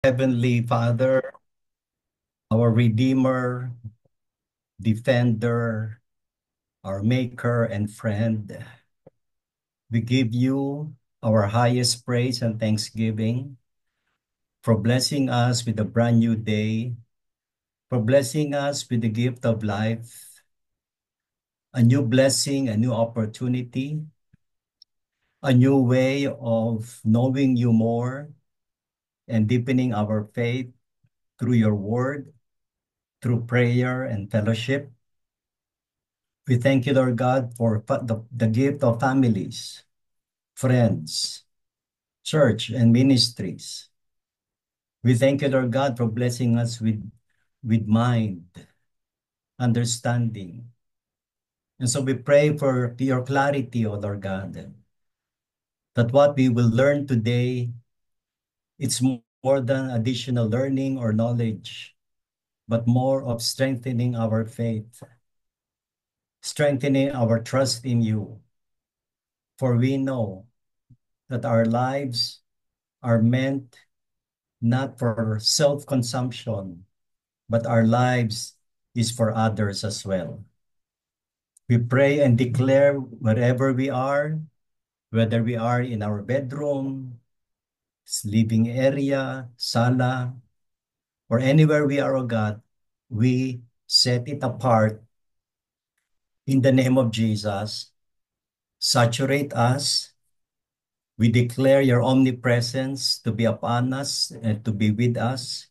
Heavenly Father, our Redeemer, Defender, our Maker and Friend, we give you our highest praise and thanksgiving for blessing us with a brand new day, for blessing us with the gift of life, a new blessing, a new opportunity, a new way of knowing you more and deepening our faith through your word, through prayer and fellowship. We thank you, Lord God, for the gift of families, friends, church, and ministries. We thank you, Lord God, for blessing us with mind, understanding. And so we pray for your clarity, O Lord God, that what we will learn today, it's more than additional learning or knowledge, but more of strengthening our faith, strengthening our trust in you. For we know that our lives are meant not for self-consumption, but our lives is for others as well. We pray and declare wherever we are, whether we are in our bedroom, living area, sala, or anywhere we are, O God, we set it apart in the name of Jesus. Saturate us. We declare your omnipresence to be upon us and to be with us.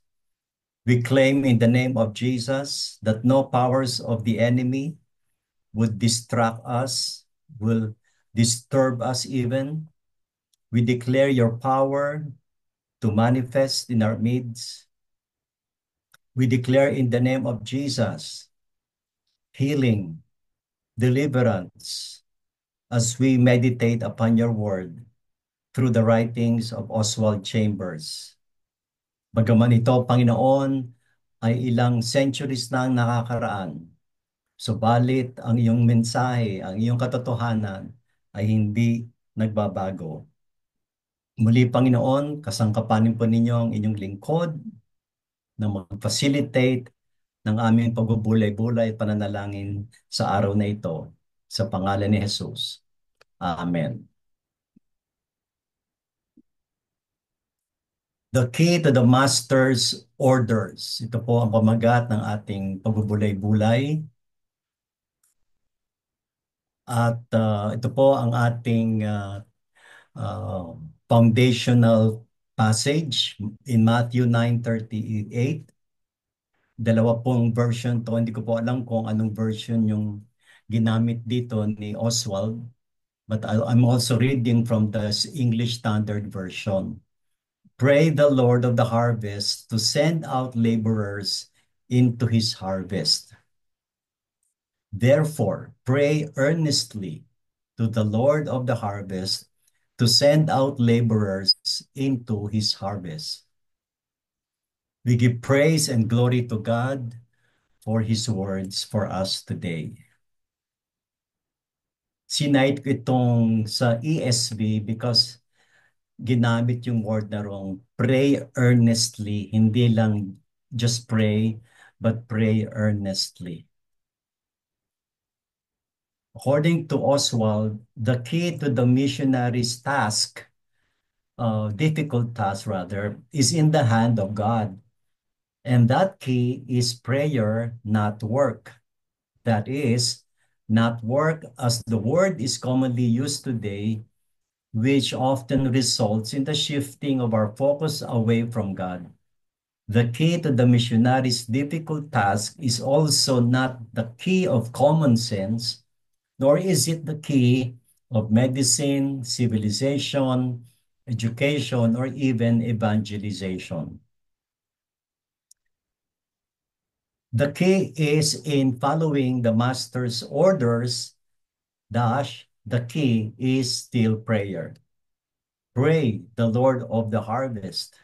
We claim in the name of Jesus that no powers of the enemy would distract us, will disturb us even. We declare your power to manifest in our midst. We declare in the name of Jesus healing, deliverance, as we meditate upon your word through the writings of Oswald Chambers. Bagaman ito, Panginoon, ay ilang centuries na ang nakakaraan, subalit ang iyong mensahe, ang iyong katotohanan ay hindi nagbabago. Muli, Panginoon, kasangkapanin po ninyo ang inyong lingkod na mag-facilitate ng aming pagbubulay-bulay at pananalangin sa araw na ito. Sa pangalan ni Jesus. Amen. The key to the master's orders. Ito po ang pamagat ng ating pagbubulay-bulay. At ito po ang ating foundational passage in Matthew 9:38. Dalawa pong version to. Hindi ko po alam kung anong version yung ginamit dito ni Oswald. But I'm also reading from the English Standard Version. Pray the Lord of the harvest to send out laborers into his harvest. Therefore, pray earnestly to the Lord of the harvest to send out laborers into his harvest. We give praise and glory to God for his words for us today. Sinite ko itong sa ESV because ginamit yung word na wrong. Pray earnestly, hindi lang just pray, but pray earnestly. According to Oswald, the key to the missionary's task, difficult task rather, is in the hand of God. And that key is prayer, not work. That is, not work as the word is commonly used today, which often results in the shifting of our focus away from God. The key to the missionary's difficult task is also not the key of common sense, nor is it the key of medicine, civilization, education, or even evangelization. The key is in following the master's orders, the key is still prayer. Pray the Lord of the harvest.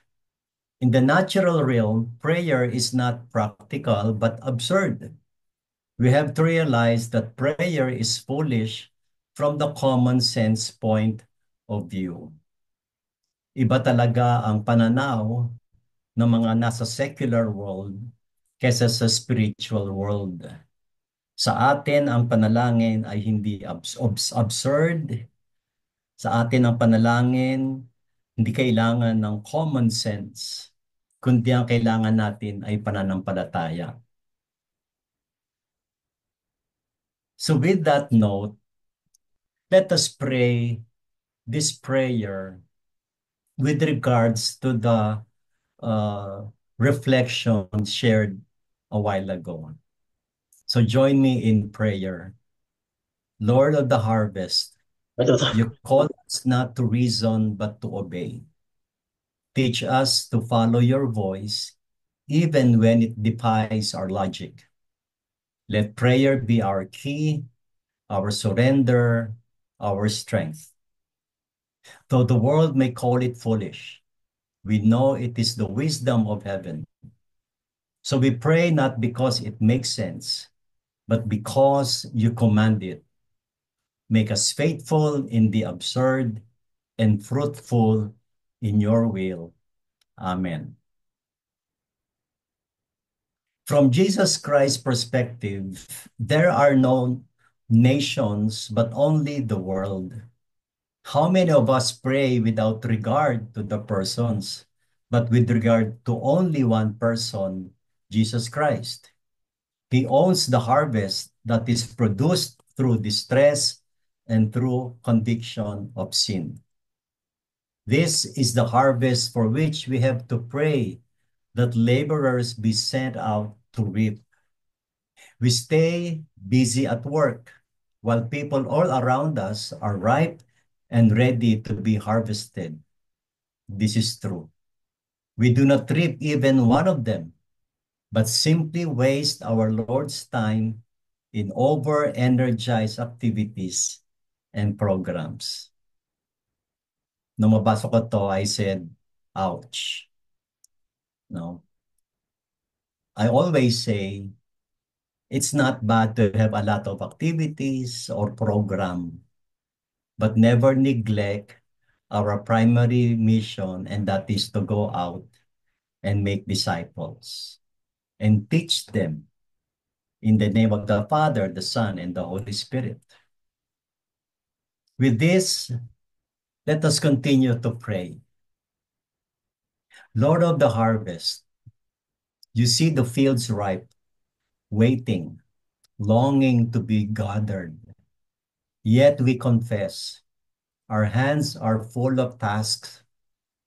In the natural realm, prayer is not practical but absurd. We have to realize that prayer is foolish from the common sense point of view. Iba talaga ang pananaw ng mga nasa secular world kesa sa spiritual world. Sa atin, ang panalangin ay hindi absurd. Sa atin, ang panalangin, hindi kailangan ng common sense, kundi ang kailangan natin ay pananampalataya. So with that note, let us pray this prayer with regards to the reflection shared a while ago. So join me in prayer. Lord of the harvest, you call us not to reason but to obey. Teach us to follow your voice even when it defies our logic. Let prayer be our key, our surrender, our strength. Though the world may call it foolish, we know it is the wisdom of heaven. So we pray not because it makes sense, but because you command it. Make us faithful in the absurd and fruitful in your will. Amen. From Jesus Christ's perspective, there are no nations, but only the world. How many of us pray without regard to the persons, but with regard to only one person, Jesus Christ? He owns the harvest that is produced through distress and through conviction of sin. This is the harvest for which we have to pray that laborers be sent out to reap. We stay busy at work while people all around us are ripe and ready to be harvested. This is true. We do not reap even one of them, but simply waste our Lord's time in over-energized activities and programs. Nung mabasa ko to, I said, ouch. No? I always say, it's not bad to have a lot of activities or program, but never neglect our primary mission, and that is to go out and make disciples and teach them in the name of the Father, the Son, and the Holy Spirit. With this, let us continue to pray. Lord of the harvest, you see the fields ripe, waiting, longing to be gathered. Yet we confess, our hands are full of tasks,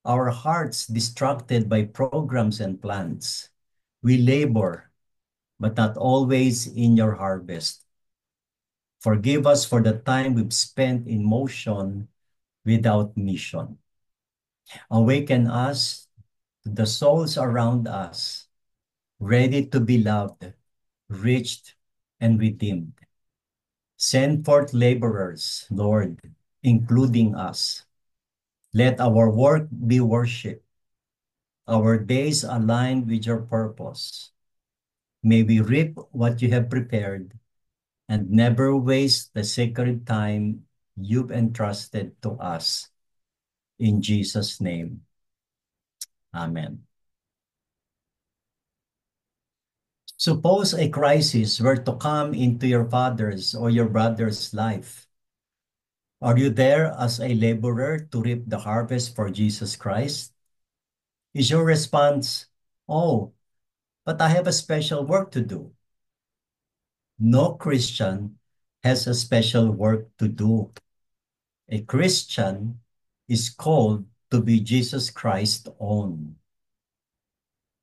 our hearts distracted by programs and plans. We labor, but not always in your harvest. Forgive us for the time we've spent in motion without mission. Awaken us to the souls around us, ready to be loved, reached, and redeemed. Send forth laborers, Lord, including us. Let our work be worship, our days aligned with your purpose. May we reap what you have prepared and never waste the sacred time you've entrusted to us. In Jesus' name, amen. Suppose a crisis were to come into your father's or your brother's life. Are you there as a laborer to reap the harvest for Jesus Christ? Is your response, oh, but I have a special work to do? No Christian has a special work to do. A Christian is called to be Jesus Christ's own.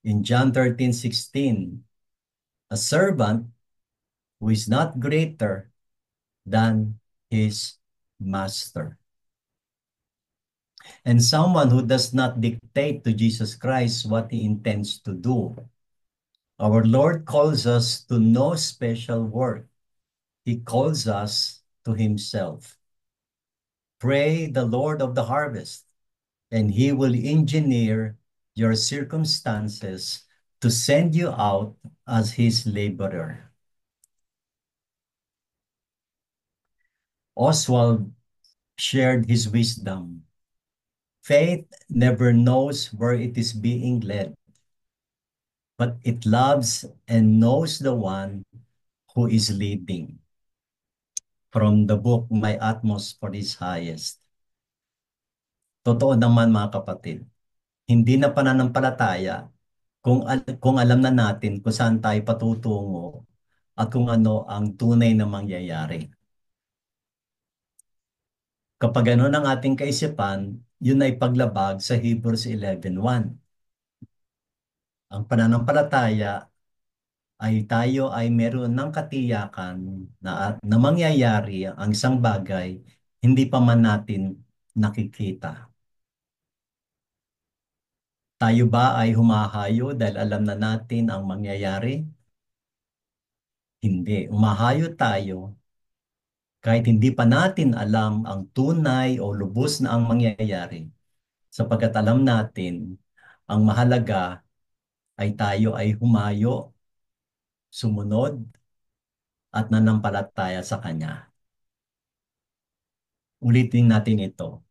In John 13:16, a servant who is not greater than his master. And someone who does not dictate to Jesus Christ what he intends to do. Our Lord calls us to no special work. He calls us to himself. Pray the Lord of the harvest, and he will engineer your circumstances to send you out as his laborer. Oswald shared his wisdom. Faith never knows where it is being led. but it loves and knows the one who is leading. From the book, My Utmost for His Highest. Totoo naman mga kapatid, hindi na pananampalataya kung alam na natin kung saan tayo patutungo at kung ano ang tunay na mangyayari. Kapag ano ng ating kaisipan, yun ay paglabag sa Hebrews 11:1. Ang pananampalataya ay tayo ay meron ng katiyakan na mangyayari ang isang bagay hindi pa man natin nakikita. Tayo ba ay humahayo dahil alam na natin ang mangyayari? Hindi. Humahayo tayo kahit hindi pa natin alam ang tunay o lubos na ang mangyayari. Sapagkat alam natin, ang mahalaga ay tayo ay humayo, sumunod, at nanampalataya sa Kanya. Ulitin natin ito.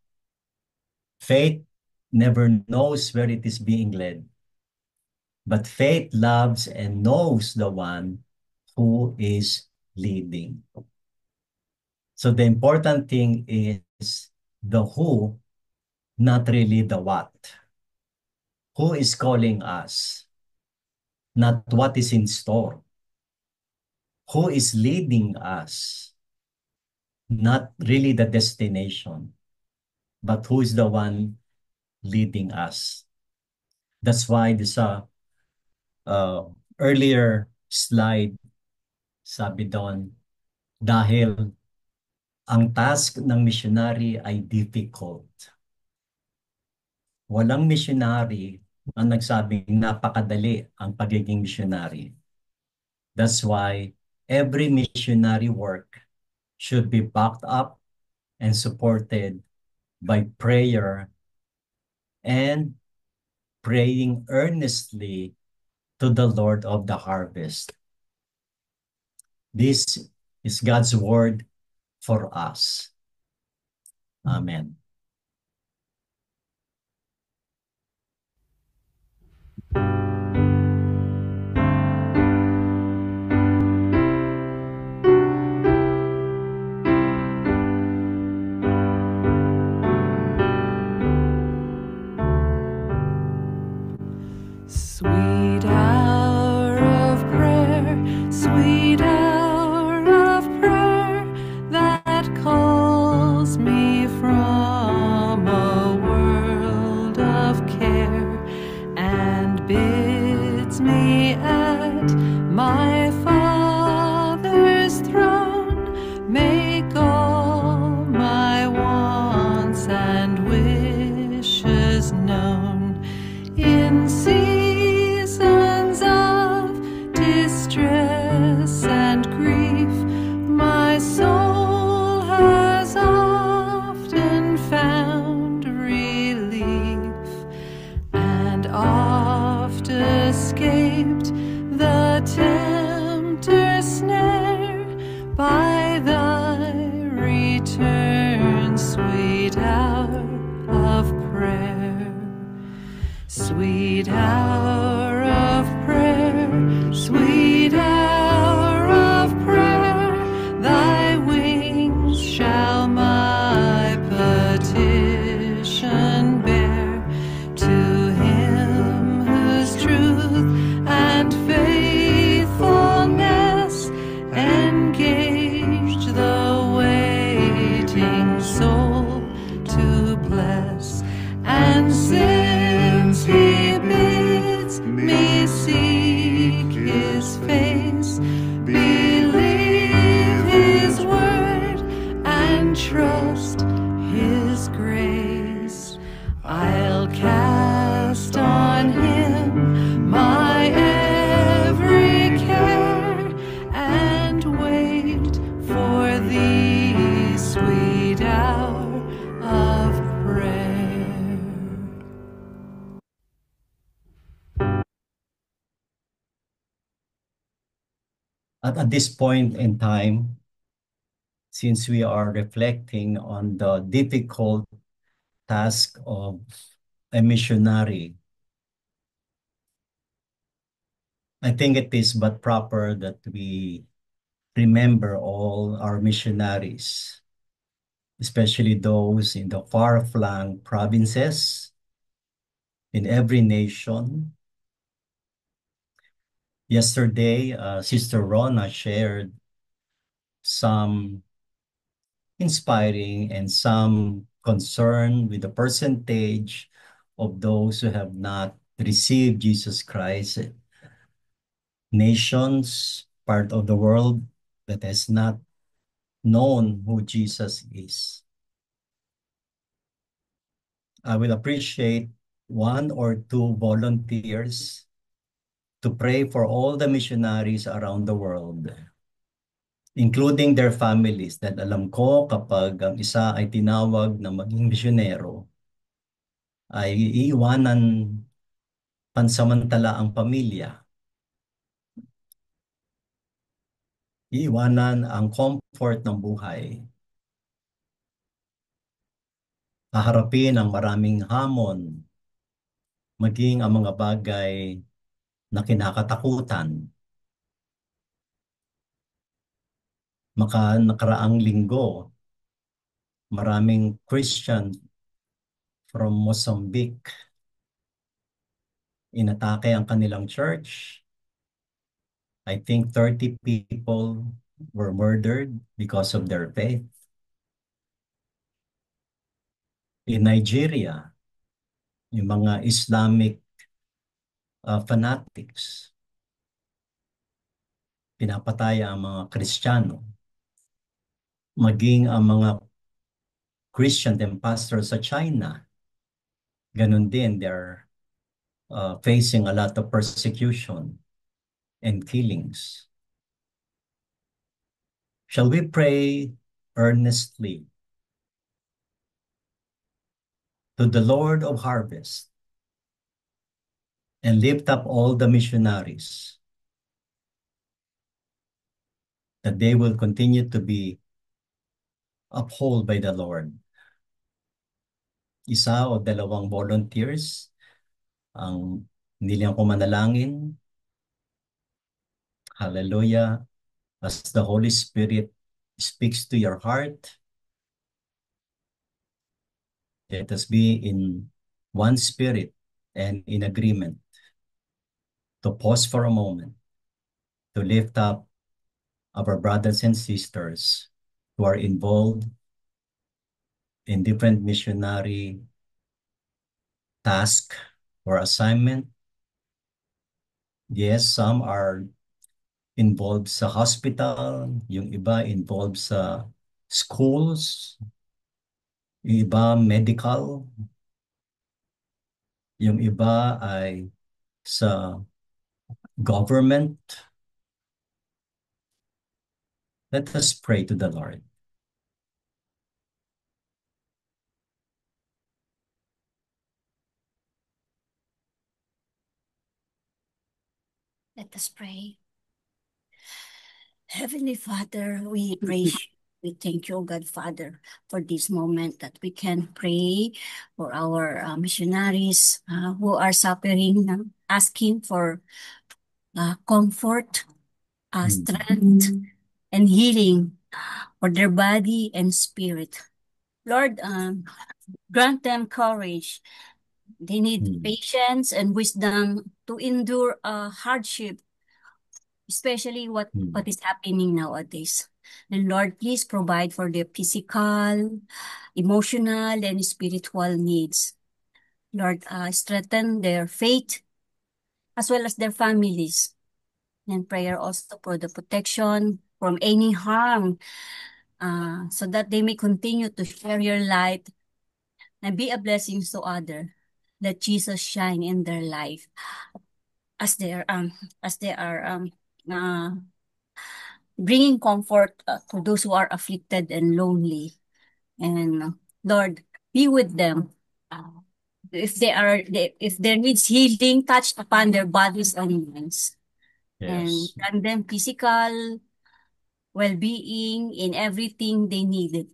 Faith never knows where it is being led, but faith loves and knows the one who is leading. So the important thing is the who, not really the what. Who is calling us, not what is in store. Who is leading us, not really the destination, but who is the one leading us. That's why this earlier slide, sabi doon, dahil ang task ng missionary ay difficult. Walang missionary ang nagsabing napakadali ang pagiging missionary. That's why every missionary work should be backed up and supported by prayer and praying earnestly to the Lord of the harvest. This is God's word for us. Amen. Sweet hour of prayer, sweet hour of prayer that calls me from a world of care and bids me at my Father's throne make all my wants and wishes known in seasons of distress and grief. My soul has often found relief and oft escaped the tempter's snare by thy return, sweet hour of prayer. Sweet hour of prayer, sweet hour of prayer, thy wings shall my petition bear to him whose truth and faithfulness engage the waiting soul to bless. And since he bids me seek his face, believe his word and trust his grace, I'll cast on him my every care and wait for thee, sweet hour of prayer. At this point in time, since we are reflecting on the difficult task of a missionary, I think it is but proper that we remember all our missionaries, especially those in the far-flung provinces in every nation. Yesterday, Sister Rona shared some inspiring and some concern with the percentage of those who have not received Jesus Christ, nations, part of the world that has not known who Jesus is. I will appreciate one or two volunteers to pray for all the missionaries around the world, including their families, that alam ko kapag ang isa ay tinawag na maging misyonero, ay iiwanan pansamantala ang pamilya, iiwanan ang comfort ng buhay, haharapin ang maraming hamon, maging ang mga bagay na kinakatakutan. Nakaraang linggo, maraming Christian from Mozambique, inatake ang kanilang church. I think 30 people were murdered because of their faith. In Nigeria, yung mga Islamic fanatics, pinapatay ang mga Kristiyano. Maging ang mga Christian and pastors sa China, ganun din, they're facing a lot of persecution and killings. Shall we pray earnestly to the Lord of harvest and lift up all the missionaries, that they will continue to be upheld by the Lord? Isa o dalawang volunteers ang nilang kumanalangin. Hallelujah. As the Holy Spirit speaks to your heart, let us be in one spirit and in agreement to pause for a moment to lift up our brothers and sisters who are involved in different missionary tasks or assignment. Yes, some are involved sa hospital, yung iba involved sa schools, yung iba medical, yung iba ay sa government. Let us pray to the Lord. Let us pray. Heavenly Father, we praise you. We thank you, God Father, for this moment that we can pray for our missionaries who are suffering, asking for comfort, strength, and healing for their body and spirit. Lord, grant them courage. They need patience and wisdom to endure hardship, especially what is happening nowadays. And Lord, please provide for their physical, emotional, and spiritual needs. Lord, strengthen their faith as well as their families. And prayer also for the protection from any harm, so that they may continue to share your light and be a blessing to others. Let Jesus shine in their life as they are bringing comfort to those who are afflicted and lonely. And Lord, be with them. If there needs healing, touch upon their bodies and minds. And Yes. grant them physical well-being in everything they needed.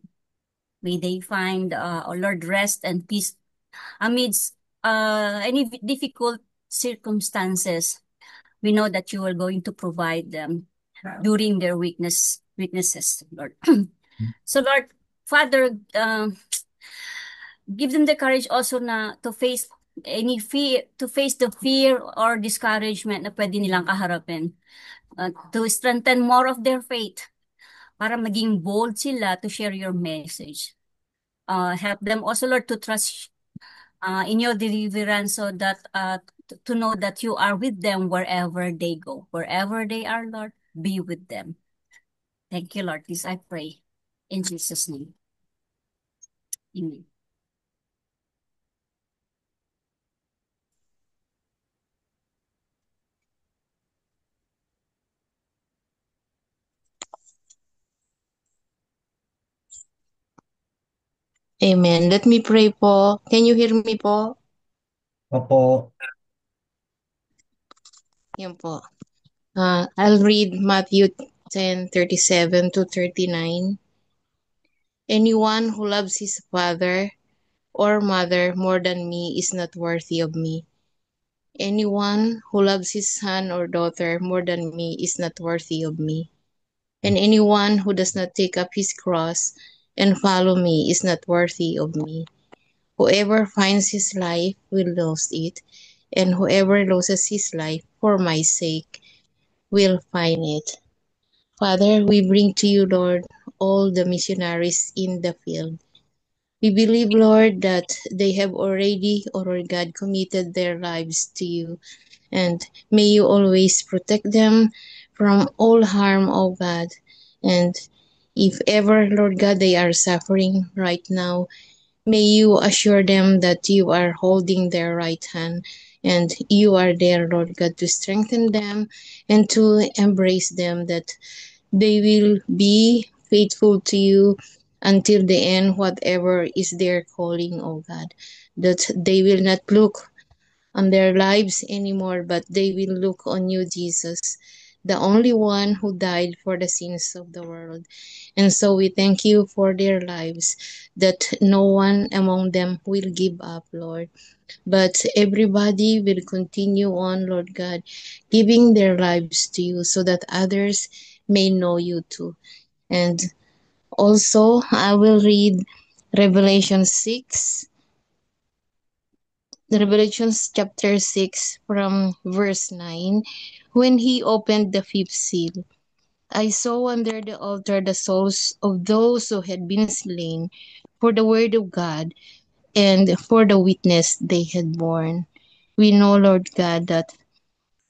May they find, oh Lord, rest and peace amidst any difficult circumstances. We know that you are going to provide them during their weaknesses, Lord. So, Lord, Father, give them the courage also na to face any fear, to face the fear or discouragement na pwede nilang kaharapin. To strengthen more of their faith para maging bold sila to share your message. Help them also, Lord, to trust in your deliverance so that to know that you are with them wherever they go. Wherever they are, Lord, be with them. Thank you, Lord. This I pray in Jesus' name. Amen. Amen. Let me pray po. Can you hear me po? Opo. Yan po. I'll read Matthew 10:37 to 39. Anyone who loves his father or mother more than me is not worthy of me. Anyone who loves his son or daughter more than me is not worthy of me. And anyone who does not take up his cross and follow me is not worthy of me. Whoever finds his life will lose it, and whoever loses his life for my sake will find it. Father, we bring to you, Lord, all the missionaries in the field. We believe, Lord, that they have already, oh Lord God, committed their lives to you. And may you always protect them from all harm, O God. And if ever, Lord God, they are suffering right now, may you assure them that you are holding their right hand and you are there, Lord God, to strengthen them and to embrace them, that they will be faithful to you until the end, whatever is their calling, O God. That they will not look on their lives anymore, but they will look on you, Jesus, the only one who died for the sins of the world. And so we thank you for their lives, that no one among them will give up, Lord, but everybody will continue on, Lord God, giving their lives to you so that others may know you too. And also, I will read Revelation 6, Revelations chapter 6 from verse 9. When he opened the fifth seal, I saw under the altar the souls of those who had been slain for the word of God and for the witness they had borne. We know, Lord God, that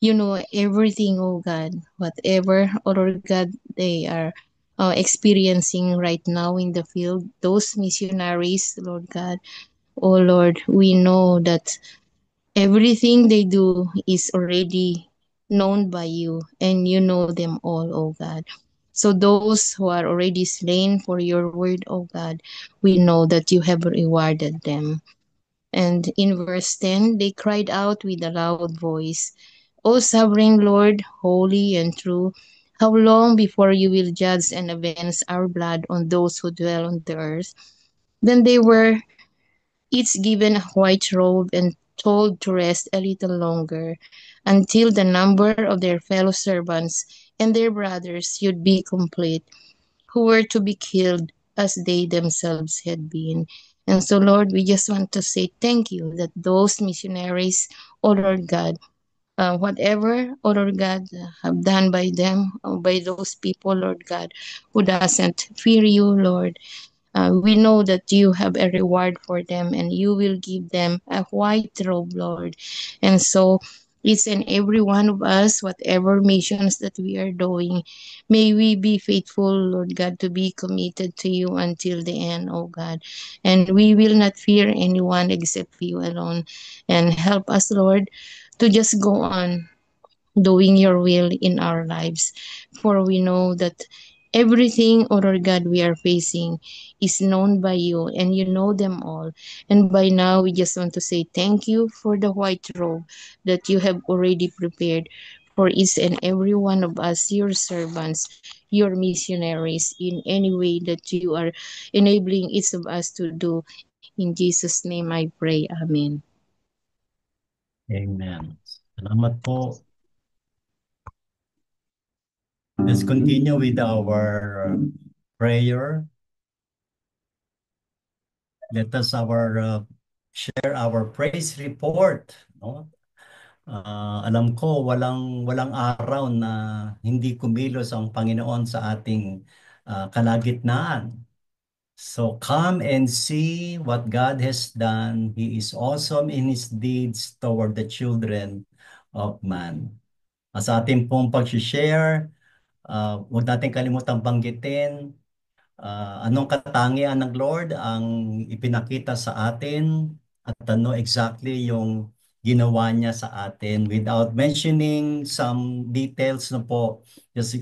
you know everything, oh God, whatever, oh Lord God, they are experiencing right now in the field, those missionaries, Lord God, oh Lord, we know that everything they do is already known by you, and you know them all, O God. So those who are already slain for your word, O God, we know that you have rewarded them. And in verse 10, they cried out with a loud voice, O sovereign Lord, holy and true, how long before you will judge and avenge our blood on those who dwell on the earth? Then they were each given a white robe and told to rest a little longer until the number of their fellow servants and their brothers should be complete, who were to be killed as they themselves had been. And so, Lord, we just want to say thank you that those missionaries, oh Lord God, whatever, oh Lord God, have done by them, by those people, Lord God, who doesn't fear you, Lord, we know that you have a reward for them and you will give them a white robe, Lord. And so each and every one of us, whatever missions that we are doing, may we be faithful, Lord God, to be committed to you until the end, oh God. And we will not fear anyone except you alone. And help us, Lord, to just go on doing your will in our lives. For we know that everything, oh Lord God, we are facing is known by you and you know them all. And by now, we just want to say thank you for the white robe that you have already prepared for each and every one of us, your servants, your missionaries, in any way that you are enabling each of us to do. In Jesus' name I pray. Amen. Amen. Salamat po. Let's continue with our prayer. Let us share our praise report. No? Alam ko walang araw na hindi kumilos ang Panginoon sa ating kalagitnaan. So come and see what God has done. He is awesome in His deeds toward the children of man. Sa ating pong pag-share, huwag natin kalimutang banggitin anong katangian ng Lord ang ipinakita sa atin at ano exactly yung ginawa niya sa atin without mentioning some details na po. Just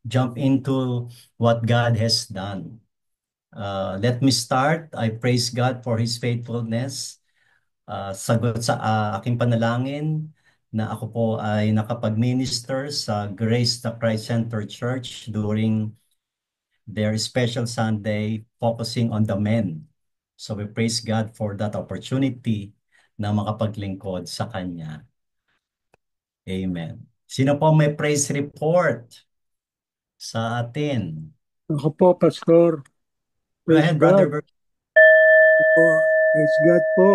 jump into what God has done. Let me start. I praise God for His faithfulness. Sagot sa aking panalangin na ako po ay nakapag-minister sa Grace the Christ Center Church during their special Sunday focusing on the men. So we praise God for that opportunity na makapaglingkod sa Kanya. Amen. Sino po may praise report sa atin? Ako po, Pastor. Go Praise ahead, God. Brother. Ako po. Praise God po.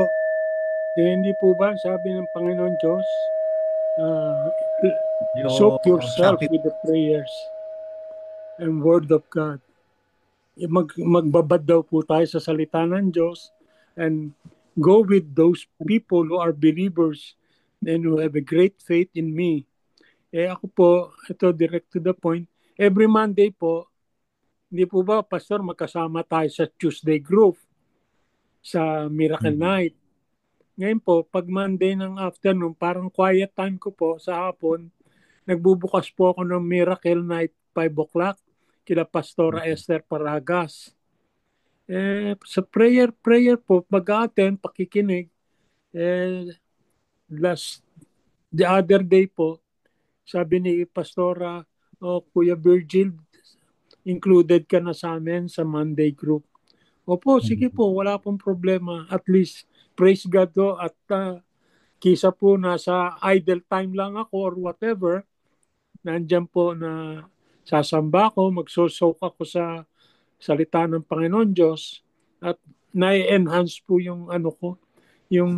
Hindi po ba sabi ng Panginoon Diyos, soak yourself with the prayers and word of God. Magbabad daw po tayo sa salita ng Diyos and go with those people who are believers and who have a great faith in me. Ako po, ito direct to the point, every Monday po, hindi po ba, Pastor, magkasama tayo sa Tuesday group, sa Miracle Night. Ngayon po, pag Monday ng afternoon, parang quiet time ko po sa hapon, nagbubukas po ako ng Miracle Night 5 o'clock kila Pastora Esther Paragas. Sa prayer po, mag-attend, pakikinig. The other day po, sabi ni Pastora, Kuya Virgil, included ka na sa amin sa Monday group. Opo, sige po, wala pong problema. At least, praise God do. At kisa po nasa idle time lang ako or whatever, nandyan po na sasamba ko, magsusok ako sa salita ng Panginoon Diyos at na-enhance po yung yung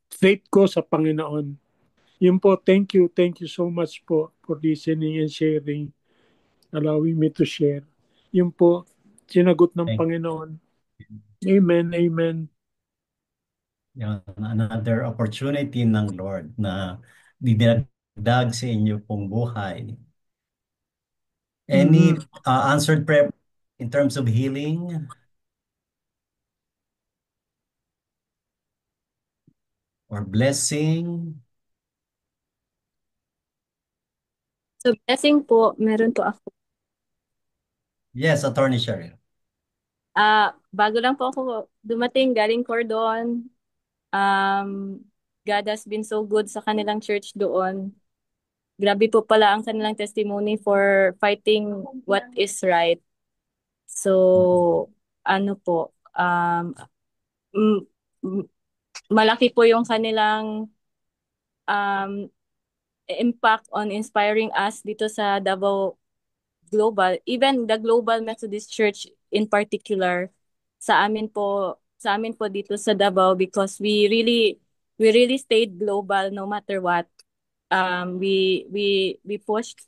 faith ko sa Panginoon. Yun po, thank you so much po for listening and sharing, allowing me to share. Yun po, sinagot ng Panginoon. Amen, amen. Another opportunity ng Lord na dinagdag sa inyo pong buhay. Any answered prayer in terms of healing? Or blessing? So, blessing po, meron po ako. Yes, Attorney Cheryl. Bago lang po ako dumating galing Cordon. God has been so good sa kanilang church doon. Grabe po pala ang kanilang testimony for fighting what is right. So, ano po, malaki po yung kanilang impact on inspiring us dito sa Davao Global, even the Global Methodist Church in particular, sa amin po dito sa Davao, because we really stayed global no matter what. We pushed,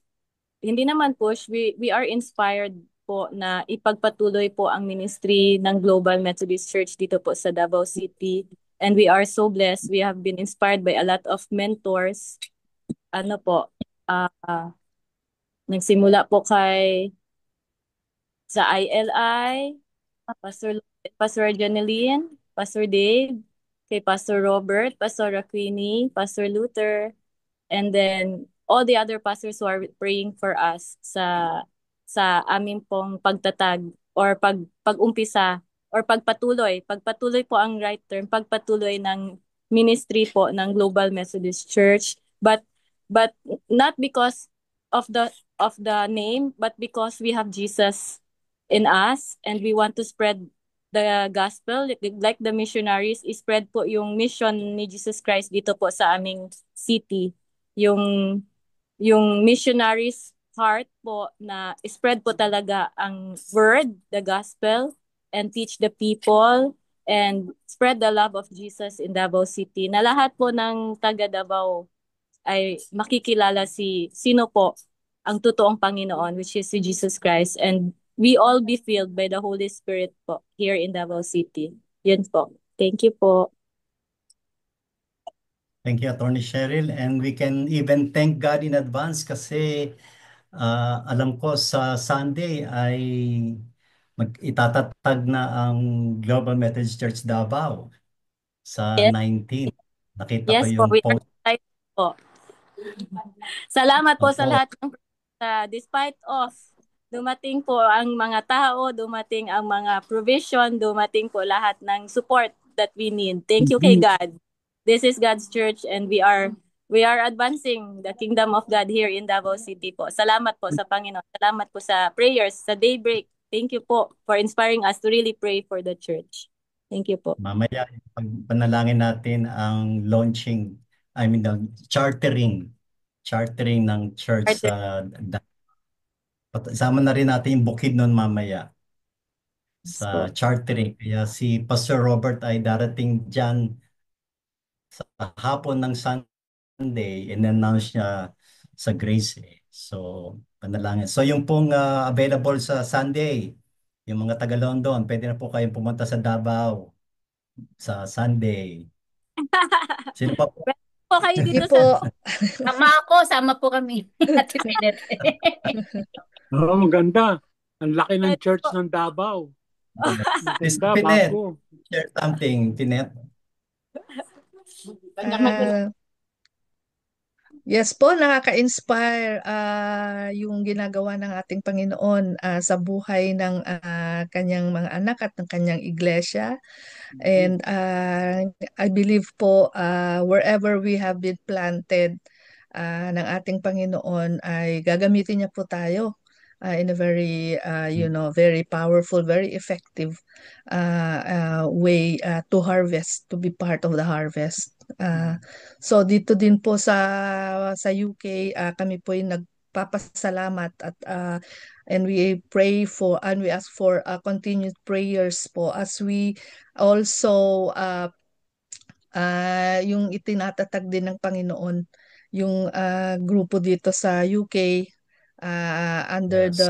hindi naman push, we are inspired po na ipagpatuloy po ang ministry ng Global Methodist Church dito po sa Davao City. And we are so blessed. We have been inspired by a lot of mentors. Ano po, nagsimula po sa ILI, Pastor Janeline, Pastor Dave, kay Pastor Robert, Pastor Aquini, Pastor Luther, and then all the other pastors who are praying for us sa amin pong pagtatag or pag-umpisa or pagpatuloy po ang right term, pagpatuloy ng ministry po ng Global Methodist Church, but not because of the name, but because we have Jesus in us and we want to spread the gospel like the missionaries, spread po yung mission ni Jesus Christ dito po sa aming city. Yung missionaries heart po na spread po talaga ang word, the gospel, and teach the people and spread the love of Jesus in Davao City. Na lahat po ng taga Davao ay makikilala sino po ang totoong Panginoon, which is si Jesus Christ. And we all be filled by the Holy Spirit po here in Davao City. Yun po. Thank you po. Thank you, Attorney Cheryl. And we can even thank God in advance kasi alam ko sa Sunday ay itatatag na ang Global Methodist Church Davao sa Yes, 19. Nakita ko yes po. yung We are post. excited po. Salamat po sa Opo. lahat ng despite of dumating po ang mga tao, dumating ang mga provision, dumating po lahat ng support that we need. Thank you kay God. This is God's church and we are advancing the kingdom of God here in Davao City po. Salamat po sa Panginoon. Salamat po sa prayers, sa daybreak. Thank you po for inspiring us to really pray for the church. Thank you po. Mamaya, panalangin natin ang launching, the chartering ng church sa Isama na rin natin yung bukid nun mamaya sa chartering. Kaya si Pastor Robert ay darating dyan sa hapon ng Sunday, in-announce niya sa Grace. So, panalangin. So, yung pong available sa Sunday, yung mga taga London, pwede na po kayong pumunta sa Davao sa Sunday. Sino pa po? Pwede po kayo Sige dito po. Sama po kami. Ate Pinet. Oo, maganda. Ang laki ng church ng Davao. Miss Maganda, Pinet, bago. share something, Pinet. Yes po, nakaka-inspire yung ginagawa ng ating Panginoon sa buhay ng kanyang mga anak at ng kanyang iglesia. And I believe po wherever we have been planted ng ating Panginoon ay gagamitin niya po tayo in a very very powerful, very effective way to harvest, to be part of the harvest. So dito din po sa UK kami po ay nagpapasalamat at and we pray for and we ask for continued prayers po as we also yung itinatatag din ng Panginoon yung grupo dito sa UK under Yes.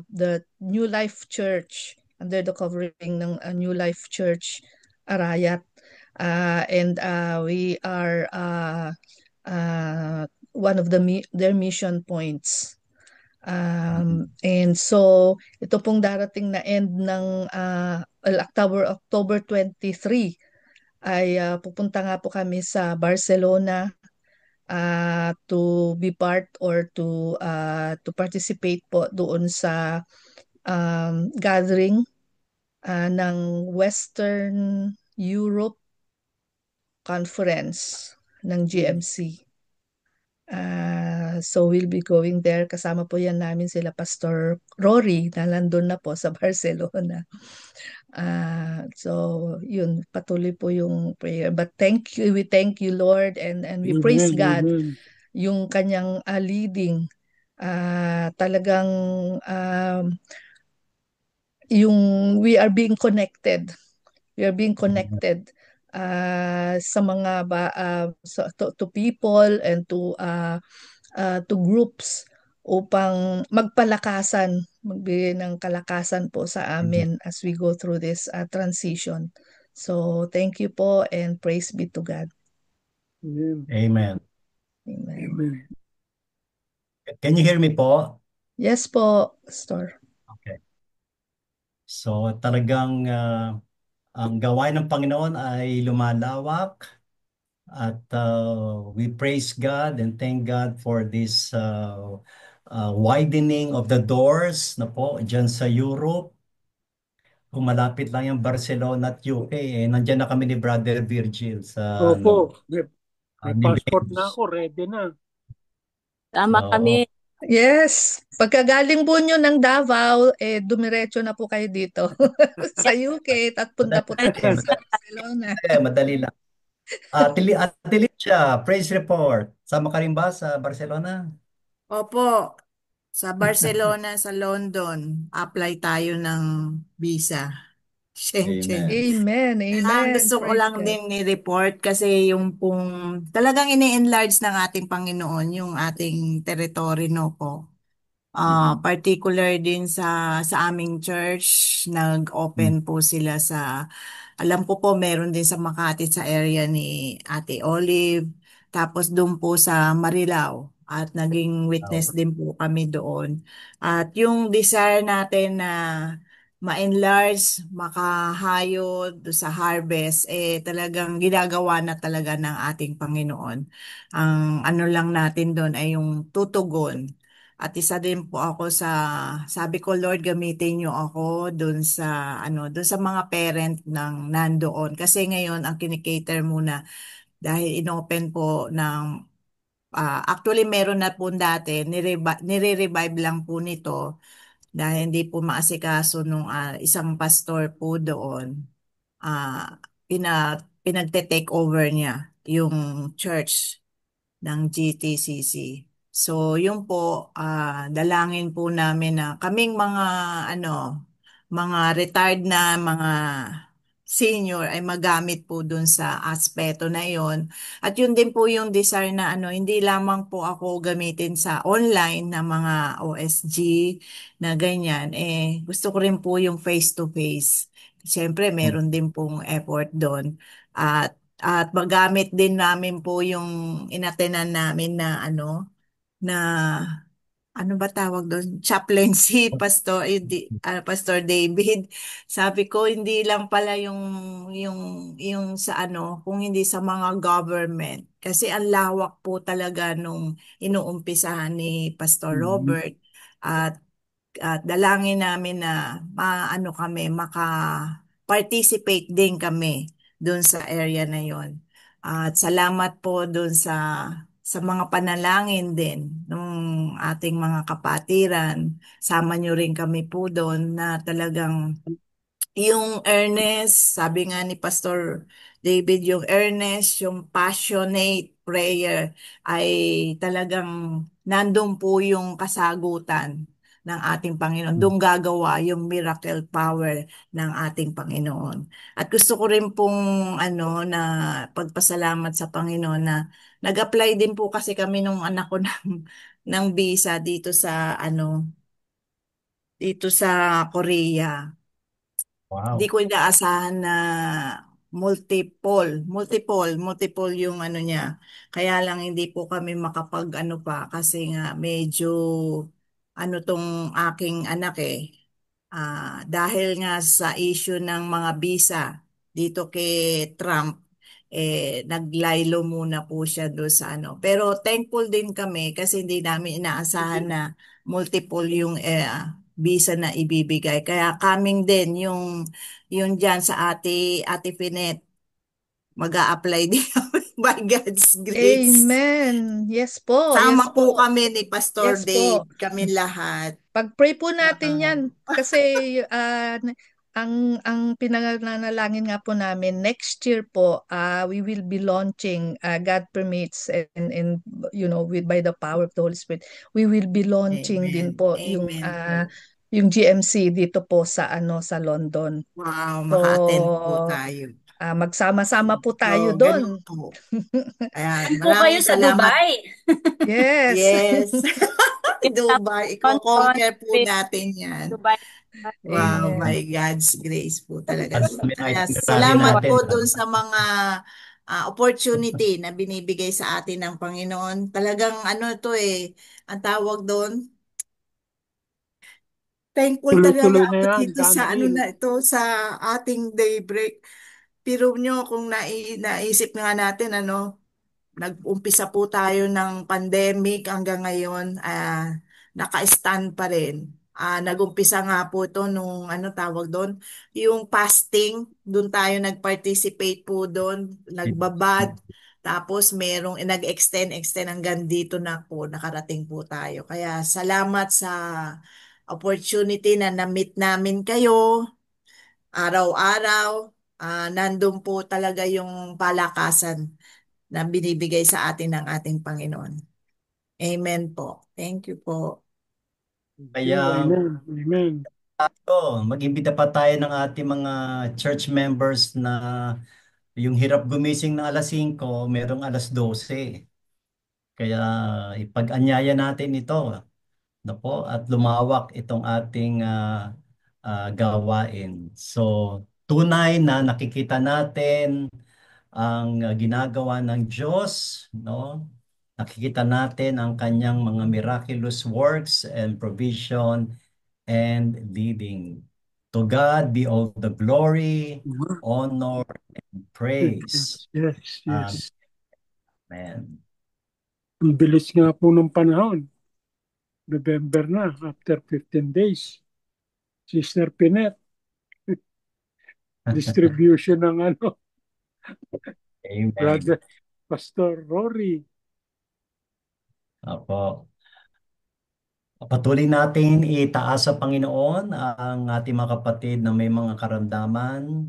the New Life Church, under the covering ng New Life Church Arayat. And we are one of their mission points. And so ito pong darating na end ng October 23 ay pupunta nga po kami sa Barcelona to be part or to participate po doon sa gathering ng Western Europe Conference ng GMC. So we'll be going there. Kasama po yan namin sila Pastor Rory na nandun na po sa Barcelona. So yun, patuloy po yung prayer. But we thank you Lord and we praise God. Amen. Yung kanyang leading. Talagang yung we are being connected. We are being connected sa mga to people and to groups upang magbigay ng kalakasan po sa amin as we go through this transition. So thank you po and praise be to God. Amen. Amen. Amen. Amen. Can you hear me po? Yes po, Pastor. Okay. So talagang ang gawain ng Panginoon ay lumalawak at we praise God and thank God for this widening of the doors na po dyan sa Europe. Kung malapit lang yung Barcelona at UK, nandyan na kami ni Brother Virgil sa Opo, may ni passport na Venus. ako, ready na. Tama Oo. kami. Yes, pagkagaling po nyo ng Davao, dumiretso na po kayo dito sa UK at punta po tayo sa Barcelona. Madali lang. Ate Licia, praise report. Sama ka rin ba sa Barcelona? Opo, sa Barcelona, sa London, apply tayo ng visa. Schengen. Amen. Amen. Amen. Gusto ko Praise lang God. din ni-report kasi yung pong talagang ini-enlarge ng ating Panginoon yung ating territory, no po. Mhm. Particular din sa aming church, nag-open Mm. po sila alam ko po meron din sa Makati sa area ni Ate Olive, tapos doon po sa Marilao at naging witness Wow. din po kami doon. At yung desire natin na ma-enlarge, makahayod doon sa harvest, talagang ginagawa na talaga ng ating Panginoon. Ang ano lang natin doon ay yung tutugon. At isa din po ako sabi ko, Lord, gamitin niyo ako dun sa mga parent ng nandoon. Kasi ngayon, ang kinikater muna, dahil inopen po actually meron na po dati, nire-revive lang po nito, dahil hindi po maasikaso nung isang pastor po doon. Pinagte-take over niya yung church ng GTCC. So, yun po, dalangin po namin na kaming mga retired na mga senior ay magamit po dun sa aspeto na yon. At yun din po yung desire na hindi lamang po ako gamitin sa online na mga OSG na ganyan. Gusto ko rin po yung face-to-face. Siyempre, Mm. meron din pong effort doon. At magamit din namin po yung inatenan namin na ano ba tawag doon? Chaplaincy, Pastor David. Sabi ko, hindi lang pala yung, yung sa kung hindi sa mga government. Kasi ang lawak po talaga nung inuumpisahan ni Pastor Mhm. Robert. At dalangin namin na maka-participate din kami doon sa area na yon. At salamat po doon sa mga panalangin din ng ating mga kapatiran. Sama nyo rin kami po doon na talagang yung earnest, sabi nga ni Pastor David, yung earnest, yung passionate prayer ay talagang nandun po yung kasagutan ng ating Panginoon. Doon gagawa yung miracle power ng ating Panginoon. At gusto ko rin pong na pagpasalamat sa Panginoon na nag-apply din po kasi kami nung anak ko ng visa dito sa Korea. Hindi Wow. ko inaasahan na multiple yung niya. Kaya lang hindi po kami makapag pa kasi nga medyo tong aking anak dahil nga sa issue ng mga visa dito kay Trump, naglaylo muna po siya do sa Pero thankful din kami kasi hindi namin inaasahan na multiple yung visa na ibibigay. Kaya coming din yung dyan sa Ate Finet, mag-a-apply din kami by God's grace. Amen. Yes po. Sama Yes po po. kami ni Pastor Yes Dave, po. kami lahat. Pag-pray po natin Wow. 'yan kasi ang pinananalangin nga po namin next year po we will be launching God permits and with by the power of the Holy Spirit we will be launching din Amen. po Amen po. yung GMC dito po sa London. Wow, So maka-attend po tayo. magsama-sama po So, tayo ganun doon. po. Ayan, Saan po kayo maraming sa salamat. Dubai? Yes. Yes. Dubai, London, i-conquer po natin yan. Dubai. Wow, by Amen. God's grace po talaga. Ang dami ng Kaya itinerary salamat natin. po dun sa mga opportunity na binibigay sa atin ng Panginoon. Talagang ang tawag doon, thankful talaga Tuloy-tuloy na ako yan, dito God sa will. na ito, sa ating daybreak. Pero nyo, kung naisip nga natin, nag-umpisa po tayo ng pandemic hanggang ngayon, naka-stand pa rin. Nag-umpisa nga po ito nung tawag doon, yung fasting, doon tayo nag-participate po doon, nagbabad, tapos merong nag-extend hanggang dito na po, nakarating po tayo. Kaya salamat sa opportunity na na-meet namin kayo araw-araw. Nandun po talaga yung palakasan na binibigay sa atin ng ating Panginoon. Amen po. Thank you po. Kaya Amen. Amen. mag-imbita pa tayo ng ating mga church members na yung hirap gumising ng alas 5, merong alas 12. Kaya ipag-anyaya natin ito, no po, at lumawak itong ating gawain. So, tunay na nakikita natin ang ginagawa ng Diyos, no? Nakikita natin ang kanyang mga miraculous works and provision and leading. To God be all the glory, honor, and praise. Yes, yes. Amen. Ang bilis nga po ng panahon. November na, after 15 days. Sister Pinet, distribution ng Amen. Brother Pastor Rory. Apo. Patuloy natin itaas sa Panginoon ang ating mga kapatid na may mga karamdaman,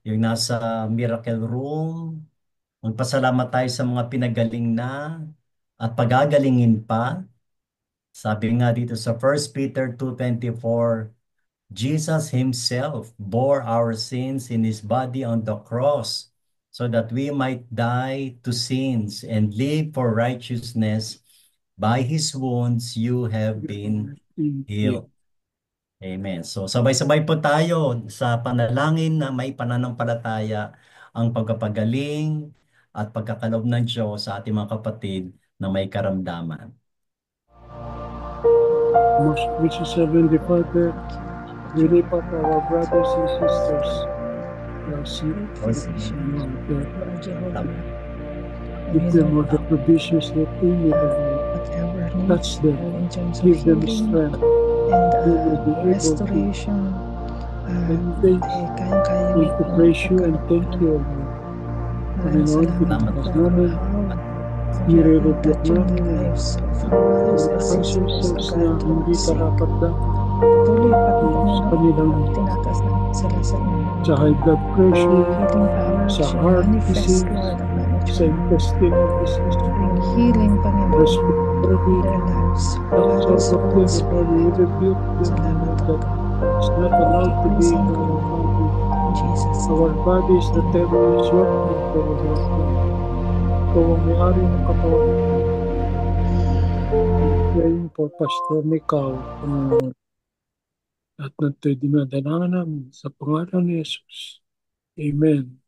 yung nasa miracle room. Magpasalamat tayo sa mga pinagaling na at pagagalingin pa. Sabi nga dito sa 1 Peter 2:24, Jesus himself bore our sins in his body on the cross so that we might die to sins and live for righteousness. By his wounds you have been healed. Amen. So sabay-sabay po tayo sa panalangin na may pananampalataya ang pagpapagaling at pagkakalob ng Diyos sa ating mga kapatid na may karamdaman. Most gracious Heavenly Father, we lift up our brothers and sisters who are sick. Give them all the provisions that they need. Touch them, give them strength. They will be able to praise you and thank you, Lord. Panginoon, pinatas namin, nire-rebuke namin cancer cells na hindi karapat dapat sa kanilang sa high blood pressure, sa heart disease, sa intestinal disease, respiratory, cancer of the body, we rebuke them that it's not allowed to be in our body. Our body is the temple of your Lord. Ikaw ang may-ari ng katawan. Praying for Pastor Nicao, at nato'y dinadalanan namin sa pangalan ni Jesus. Amen.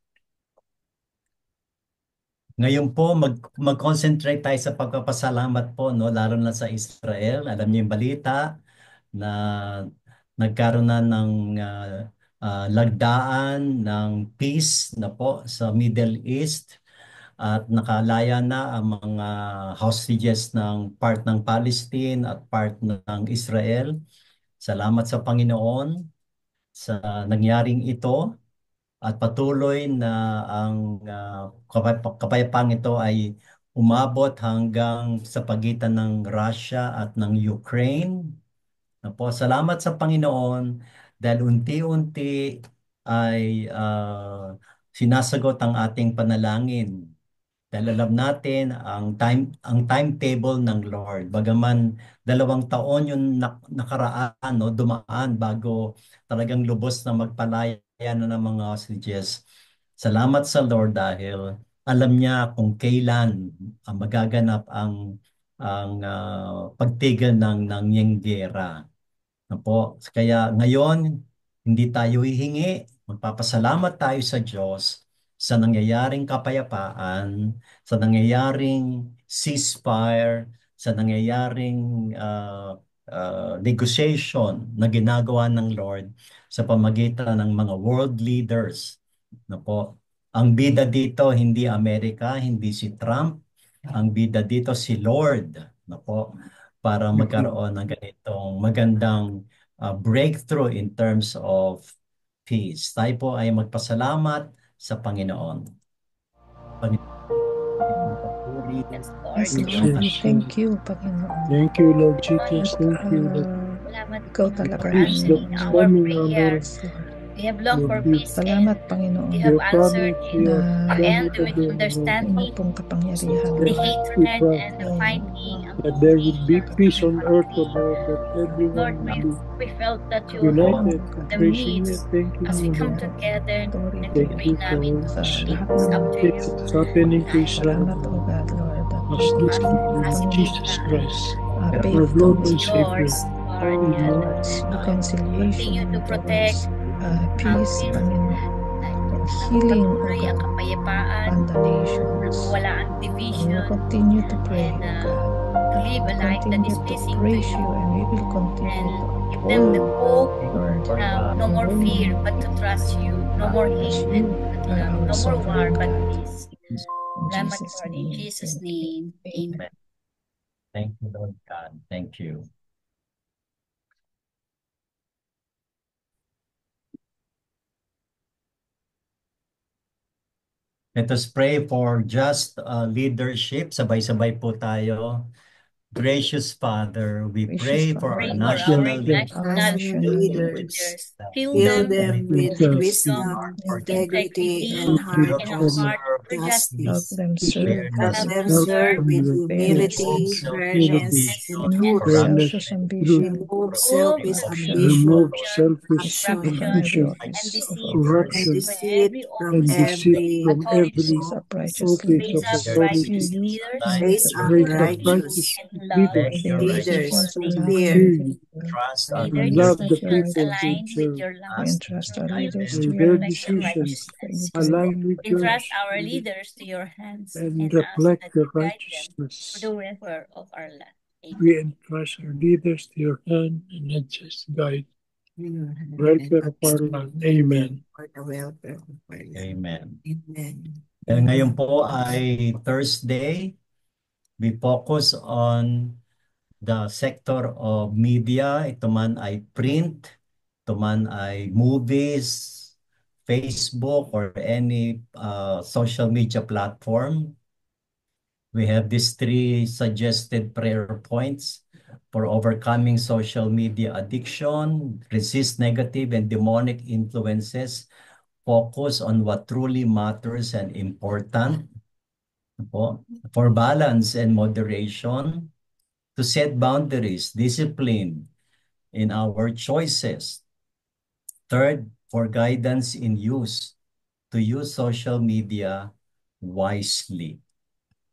Ngayon po, mag-concentrate tayo sa pagpapasalamat po, no? Lalo na sa Israel. Alam niyo yung balita na nagkaroon na ng lagdaan ng peace na po sa Middle East at nakalaya na ang mga hostages ng part ng Palestine at part ng Israel. Salamat sa Panginoon sa nangyaring ito. At patuloy na ang kapayapaan ito ay umabot hanggang sa pagitan ng Russia at ng Ukraine. Po, salamat sa Panginoon dahil unti-unti ay sinasagot ang ating panalangin. Dahil alam natin ang timetable ng Lord. Bagaman 2 taon yung nakaraan, no, dumaan bago talagang lubos na magpalaya na ng mga hostages. Salamat sa Lord dahil alam niya kung kailan magaganap ang pagtigil ng giyera. Po. Kaya ngayon, hindi tayo hihingi, magpapasalamat tayo sa Diyos sa nangyayaring kapayapaan, sa nangyayaring ceasefire, sa nangyayaring negotiation na ginagawa ng Lord sa pamagitan ng mga world leaders. Po. Ang bida dito, hindi Amerika, hindi si Trump. Ang bida dito si Lord. Po. Para magkaroon ng ganitong magandang breakthrough in terms of peace. Tayo po ay magpasalamat sa Panginoon. Yes, Lord. Thank you, Panginoon. Thank you, Lord Jesus. Thank you, Lord. Ikaw talaga Peace that's coming, Lord. We have longed for Lord, we, peace Salamat, and Panginoon, you your have answered promise, in you have na to done end it the again, Lord. misunderstanding, iyong pong kapangyarihan, the Lord, Lord. we hatred, pray and the fighting and that there would be accusations peace and on earth on everything. earth, that everyone Lord, would be we felt that you heard united, the praising you, needs thanking as we you, come Lord. together, Authority Thank nagpipray you namin for sa it lahat is ng up mga to things you. that's happening kay Dahil Sarah, salamat, O God, Lord, at as this mas is positive Jesus na Christ, faith our Lord is and towards Savior. yours, Lord. Yan. towards reconciliation, Continue to protect towards peace, peace, Panginoon, for ng healing, O patuloy ang God, kapayapaan, upon the nations. wala ang And we will division, continue to pray, and O God. to live We a life that is continue to pleasing to praise you, you, and we will continue and to give them the uphold, hope. Lord, No your more holy fear, name, but to trust you. No more as hatred, you but are love. our No more war, sovereign but God. peace. In Salamat, Jesus' Lord. In name, Jesus' amen. name. Amen. Amen. Thank you, Lord God. Thank you. Let us pray for just leadership. Sabay-sabay po tayo. Gracious Father, we Gracious pray for Father, our Pray we for Yes, our national yes. our national national leaders. leaders. leaders. Fill Fill them them with with Yes. wisdom, wisdom, Help integrity, integrity, and heart and a of heart for justice. them serve Help with them Help serve serve with them with fairness, humility, unity, fairness, and and remove truth. fairness, selfish truth, ambition, Remove remove selfish corruption, ambition, remove selfish corruption, from every ambition, and office of deceit and corruption, from deceit every from and office of deceit every from authority. every office of righteous office. office Raise of up leaders. authority. righteous You leaders and Raise up Raise up in righteous truth righteous righteous and love Let leaders your leaders for leaders righteousness who who nations. love fear you, who trust our who Leader love the leadership. decisions people they aligned with serve. your love. we Us entrust and our guide leaders them to May your their Reflect hands. your decisions For you righteousness. to align with yours, Entrust our leaders to your hands and and ask reflect that your you guide them for righteousness. the welfare of our land. We Amen. entrust our leaders to your hand and not just guide and welfare of our land. Amen. for the welfare of our land. Amen. Amen. And ngayon po ay Thursday. We focus on the sector of media. Ito man ay print, ito man ay movies, Facebook, or any social media platform. We have these three suggested prayer points for overcoming social media addiction, resist negative and demonic influences, focus on what truly matters and important, po, for balance and moderation, to set boundaries, discipline in our choices. Third, for guidance in use, to use social media wisely.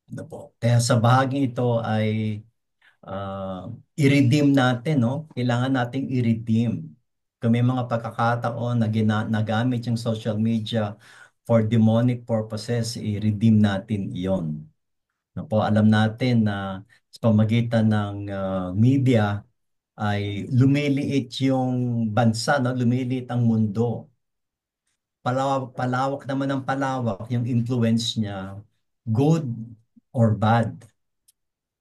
Ano po? Kaya sa bahaging ito ay i-redeem natin, no? Kailangan nating i-redeem. Kung may mga pagkakataon na nagamit yung social media for demonic purposes, i-redeem natin iyon. No po, alam natin na sa pamagitan ng media ay lumiliit yung bansa, no? Lumiliit ang mundo. Palawak, palawak naman ng palawak yung influence niya, good or bad.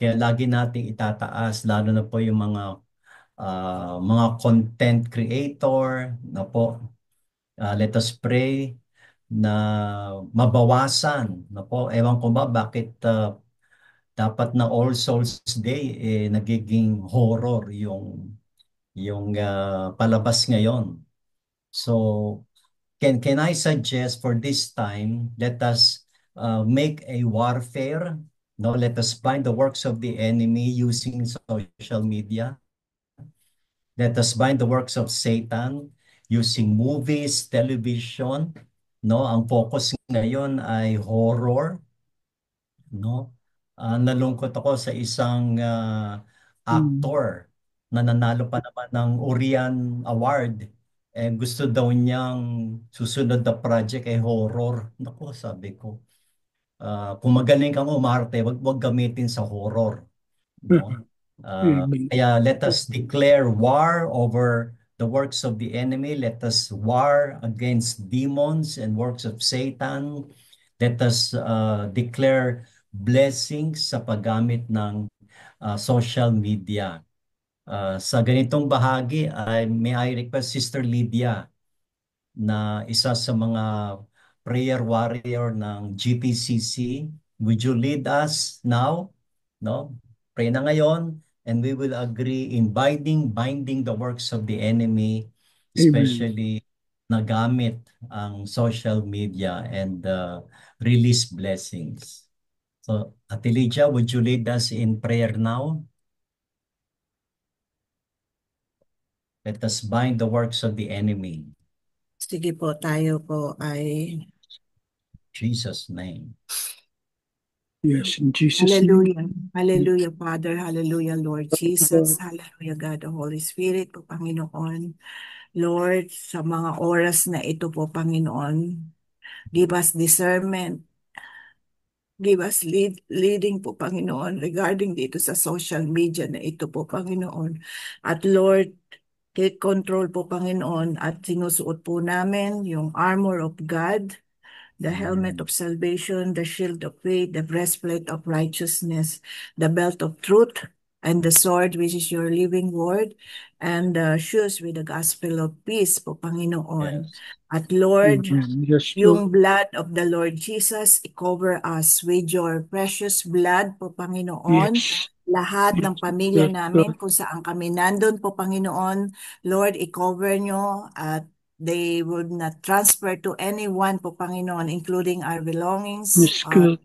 Kaya lagi nating itataas, lalo na po yung mga content creator, na po, let us pray na mabawasan, na po, ewan ko ba bakit dapat na All Souls Day nagiging horror yung palabas ngayon. So can I suggest for this time, let us make a warfare. No, let us bind the works of the enemy using social media. Let us bind the works of Satan using movies, television. No, ang focus ngayon ay horror. No, nalungkot ako sa isang actor na nanalo pa naman ng Orion Award. Gusto daw niyang susunod na project ay horror. Naku, sabi ko, kung magaling kang umarte, wag gamitin sa horror. No? Amen. Kaya let us declare war over the works of the enemy. Let us war against demons and works of Satan. Let us declare blessings sa paggamit ng social media. Sa ganitong bahagi, may I request Sister Lydia na isa sa mga prayer warrior ng GPCC. Would you lead us now? No? Pray na ngayon and we will agree in binding the works of the enemy, Amen. especially nagamit ang social media and release blessings. So, Ate Lydia, would you lead us in prayer now? Let us bind the works of the enemy. Sige po, tayo po ay Jesus' name. Yes, in Jesus' name. Hallelujah. Hallelujah, Father. Hallelujah, Lord Jesus. Hallelujah, God, the Holy Spirit po, Panginoon. Lord, sa mga oras na ito po, Panginoon, give us discernment. Give us leading po, Panginoon, regarding dito sa social media na ito po, Panginoon. At Lord, take control po, Panginoon, at sinusuot po namin yung armor of God, the helmet of salvation, the shield of faith, the breastplate of righteousness, the belt of truth, and the sword which is your living word, and the shoes with the gospel of peace po, Panginoon. Yes. At Lord, Amen. Yes, Lord. yung blood of the Lord Jesus, cover us with your precious blood po, Panginoon. Yes. Lahat ng Yes, pamilya yes, namin, Lord. kung saan kami nandun po, Panginoon, Lord, i-cover nyo at they would not transfer to anyone po, Panginoon, including our belongings, Yes, God.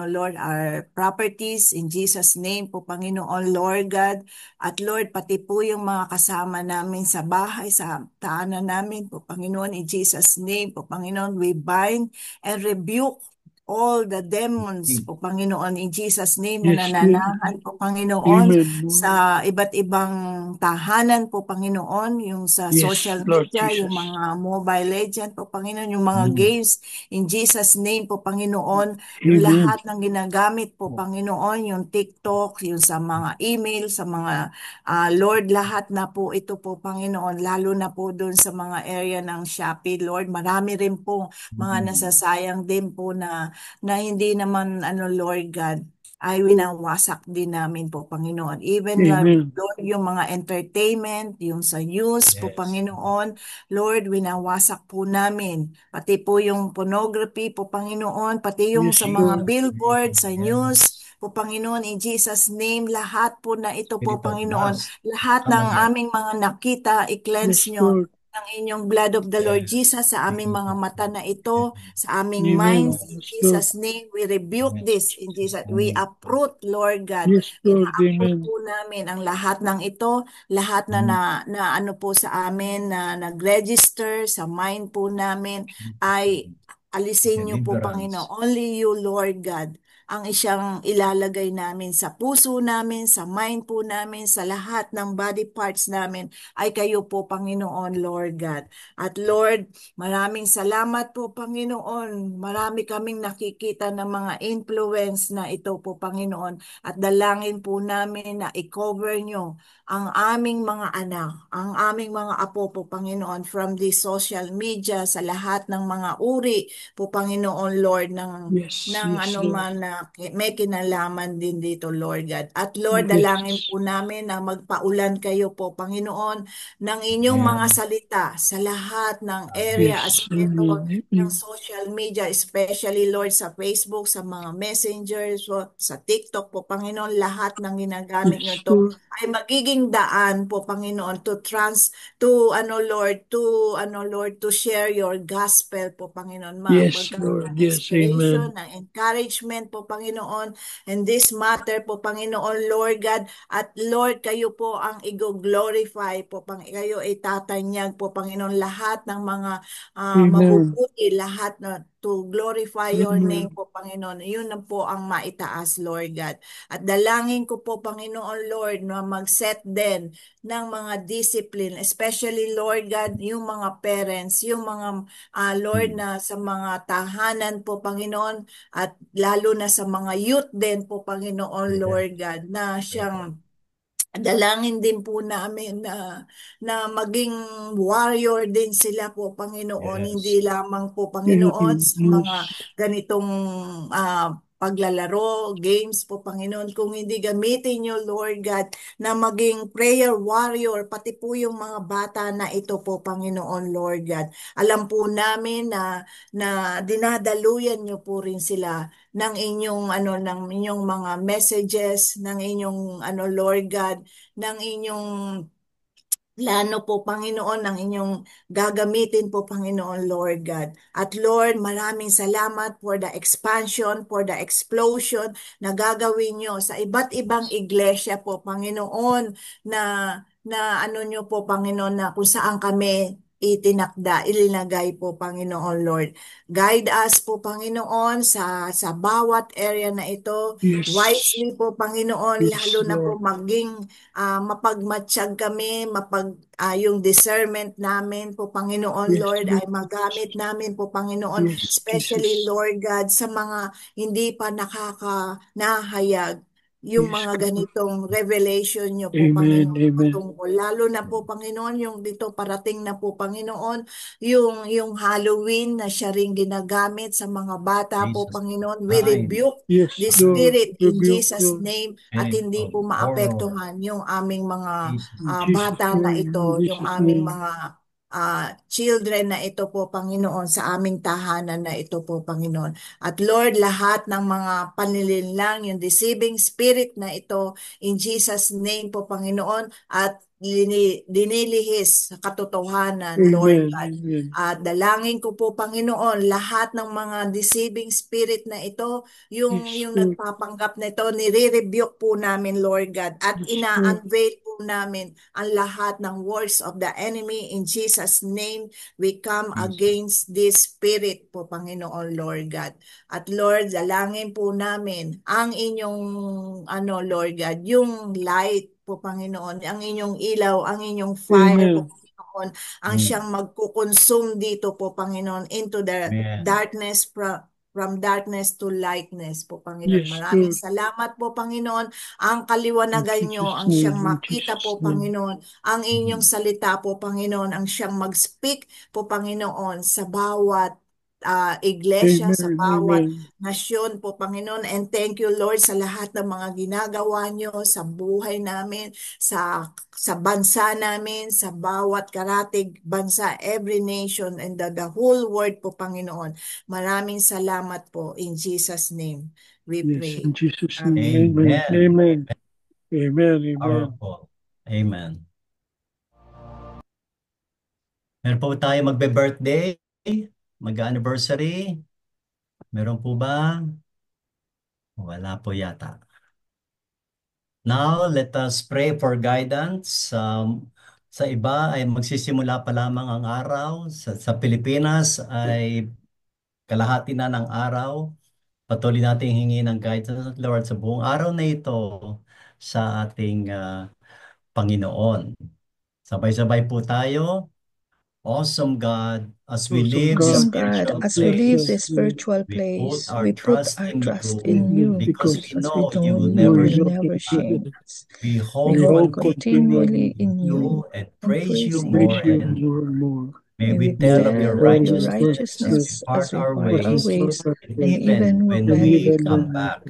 Lord, our properties, in Jesus' name po, Panginoon, Lord God. At Lord, pati po yung mga kasama namin sa bahay, sa taanan namin po, Panginoon, in Jesus' name po, Panginoon, we bind and rebuke all the demons po, Panginoon, in Jesus' name na Yes, God. nananahan po, Panginoon, Amen. sa iba't ibang tahanan po, Panginoon, yung sa Yes, social Lord media, yung Jesus. mga Mobile Legend po, Panginoon, yung mga games, in Jesus' name po, Panginoon, yung Amen. lahat ng ginagamit po, Panginoon, yung TikTok, yung sa mga email, sa mga, Lord, lahat na po ito po, Panginoon, lalo na po doon sa mga area ng Shopee, Lord, marami rin po mga nasasayang din po na hindi naman, Lord God, ay winawasak din namin po, Panginoon. Even, Amen. Lord, yung mga entertainment, yung sa news po, Yes. Panginoon, Lord, winawasak po namin. Pati po yung pornography po, Panginoon, pati yung Yes, sa mga Lord. billboard, sa news, Yes. po, Panginoon, in Jesus' name, lahat po na ito po, Spirit of Panginoon, lust, lahat come ng again. aming mga nakita, i-cleanse Yes, nyo Lord. ng inyong blood of the Lord Yes. Jesus sa aming mga mata na ito, sa aming Amen. minds, in Yes, Lord. Jesus' name, we rebuke this, in Jesus, we uproot, Lord God, Yes, Lord. ina-uproot Amen. po namin ang lahat ng ito, lahat na ano po sa amin, na nag-register sa mind po namin, ay alisin niyo po, Deliverance. Panginoon. Only you, Lord God, ang isyang ilalagay namin sa puso namin, sa mind po namin, sa lahat ng body parts namin, ay kayo po, Panginoon, Lord God. At Lord, maraming salamat po, Panginoon. Marami kaming nakikita ng mga influence na ito po, Panginoon. At dalangin po namin na i-cover nyo ang aming mga anak, ang aming mga apo po, Panginoon, from the social media, sa lahat ng mga uri po, Panginoon, Lord, ng Yes, yes, ano Lord. man na may kinalaman din dito, Lord God. At Lord, Yes. dalangin po namin na magpaulan kayo po, Panginoon, ng inyong mga salita sa lahat ng area, Yes. aspeto Amen. ng social media, especially, Lord, sa Facebook, sa mga messengers, sa TikTok po, Panginoon, lahat ng ginagamit nyo Yes, to Lord. ay magiging daan po, Panginoon, to Lord, to share your gospel po, Panginoon. Yes, Magkaroon Lord. ng Yes. inspiration, Amen. ng encouragement po, Panginoon, in this matter po, Panginoon, Lord God. At Lord, kayo po ang i-glorify po, kayo itatanyag po, Panginoon, lahat ng mga Amen. mabubuti, lahat na to glorify your name Amen. po, Panginoon. Yun na po ang maitaas, Lord God. At dalangin ko po, Panginoon, Lord, na mag-set din ng mga discipline, especially, Lord God, yung mga parents, yung mga, Lord, na sa mga tahanan po, Panginoon, at lalo na sa mga youth din po, Panginoon, Lord God, na siyang dalangin din po namin na maging warrior din sila po, Panginoon, hindi lamang po, Panginoon, Amen. sa mga Yes. ganitong paglalaro, games po, Panginoon, kung hindi gamitin nyo, Lord God, na maging prayer warrior, pati po yung mga bata na ito po, Panginoon, Lord God. Alam po namin na dinadaluyan nyo po rin sila ng inyong mga messages, ng inyong Lord God, ng inyong plano po, Panginoon, ang inyong gagamitin po, Panginoon, Lord God. At Lord, maraming salamat for the expansion, for the explosion na gagawin nyo sa iba't ibang iglesia po, Panginoon, na ano nyo po, Panginoon, na kung saan kami itinakda, ilinagay po, Panginoon, Lord. Guide us po, Panginoon, sa bawat area na ito. Yes. Wisely po, Panginoon, Yes, lalo na po Lord. maging mapagmatsyag kami, yung discernment namin po, Panginoon, Yes, Lord, Lord. ay magamit namin po, Panginoon, Yes, especially, Jesus. Lord God, sa mga hindi pa nahayag yung Yes, mga God. ganitong revelation nyo po, Amen. Panginoon, Amen. patungkol. Lalo na po, Panginoon, yung dito parating na po, Panginoon, yung Halloween na siya ring ginagamit sa mga bata po, Jesus Panginoon. We time. rebuke Yes, the Lord. spirit in Rebuke, Jesus' Lord. name at And hindi of po horror. maapektuhan yung aming mga Jesus. In Jesus' bata na name. ito, In yung Jesus' aming name. mga children na ito po, Panginoon, sa aming tahanan na ito po, Panginoon. At Lord, lahat ng mga panlilinlang, yung deceiving spirit na ito, in Jesus' name po, Panginoon, at dinilihis sa katotohanan, Lord Amen. God. Amen. At dalangin ko po, Panginoon, lahat ng mga deceiving spirit na ito, yung Yes, Lord. nagpapanggap na ito, nire-rebuke po namin, Lord God, at Yes, Lord. ina-unveil po namin ang lahat ng works of the enemy. In Jesus' name, we come Jesus. against this spirit po, Panginoon, Lord God. At Lord, dalangin po namin ang inyong, Lord God, yung light po, Panginoon, ang inyong ilaw, ang inyong fire po, Amen. Panginoon, ang siyang magkukonsume dito po, Panginoon, into the Amen. darkness, from darkness to lightness po, Panginoon. Yes, Maraming Lord. salamat po, Panginoon. Ang In kaliwanagan nyo, Jesus' ang siyang name. In makita Jesus' po, name. Panginoon. Ang inyong salita po, Panginoon, ang siyang mag-speak po, Panginoon, sa bawat iglesia, sa Amen. bawat Amen. nasyon po, Panginoon. And thank you, Lord, sa lahat ng mga ginagawa nyo sa buhay namin, sa bansa namin, sa bawat karatig bansa, every nation, and the whole world po, Panginoon. Maraming salamat po. In Jesus' name, we Yes, pray. in Jesus' Amen. name. Amen. Amen. Amen. Amen. Amen. Powerful. Amen. Meron po tayo magbe-birthday, mag-anniversary. Meron po ba? Wala po yata. Now, let us pray for guidance. Sa iba ay magsisimula pa lamang ang araw. Sa Pilipinas ay kalahati na ng araw. Patuloy nating hingi ng guidance ng Lord sa buong araw na ito sa ating Panginoon. Sabay-sabay po tayo. Awesome God, as we Awesome live God. this Awesome God, spiritual as we leave place, this spiritual we put place, our we put trust our in trust you in you because we because we know you will know never you Never never change. change. We We hope hope continually continually in in you you and and praise praise you in praise more, you you. and more and more. may May we we tell of your tell of All your your righteousness as we righteousness righteousness part as we our part our as we ways, ways, part and and ways. even even when And when we we even come come. when back.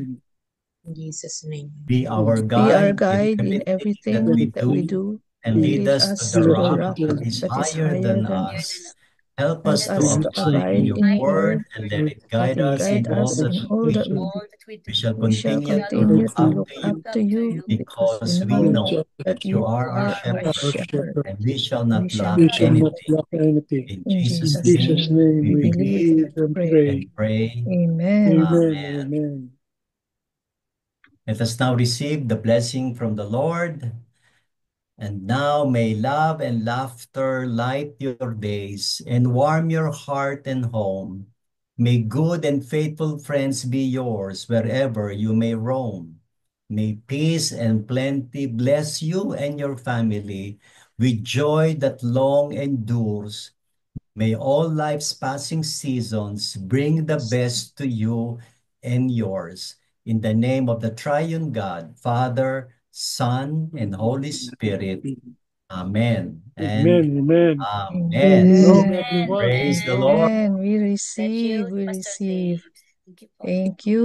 In Jesus' name. Be our Be our guide in guide in everything that we everything that we do, do, and and lead lead us to us the to lead the us rock rock to that is that is higher higher than than us. us. Help Help us to us to abide in abide your in your word word. and let it Let guide it us guide in all us that in we all that we do. do. We shall We shall continue to continue look to up look to up you to you because we because we know know that that you you are our are our shepherd our shepherd. shepherd. and we shall We not shall We lack not shall lack not anything. lack anything. In in Jesus' In Jesus' Jesus' name, name. name We we we believe believe believe and and pray. and pray. pray. Amen. Amen. Amen. Amen. Let us now receive the blessing from the Lord. And now may love and laughter light your days and warm your heart and home. May good and faithful friends be yours wherever you may roam. May peace and plenty bless you and your family with joy that long endures. May all life's passing seasons bring the best to you and yours. In the name of the triune God, Father, Son, and Holy Spirit. Amen and Amen. Amen. amen. Shalom, Amen. everyone. Praise the Lord. Amen. We receive. We receive. Thank you.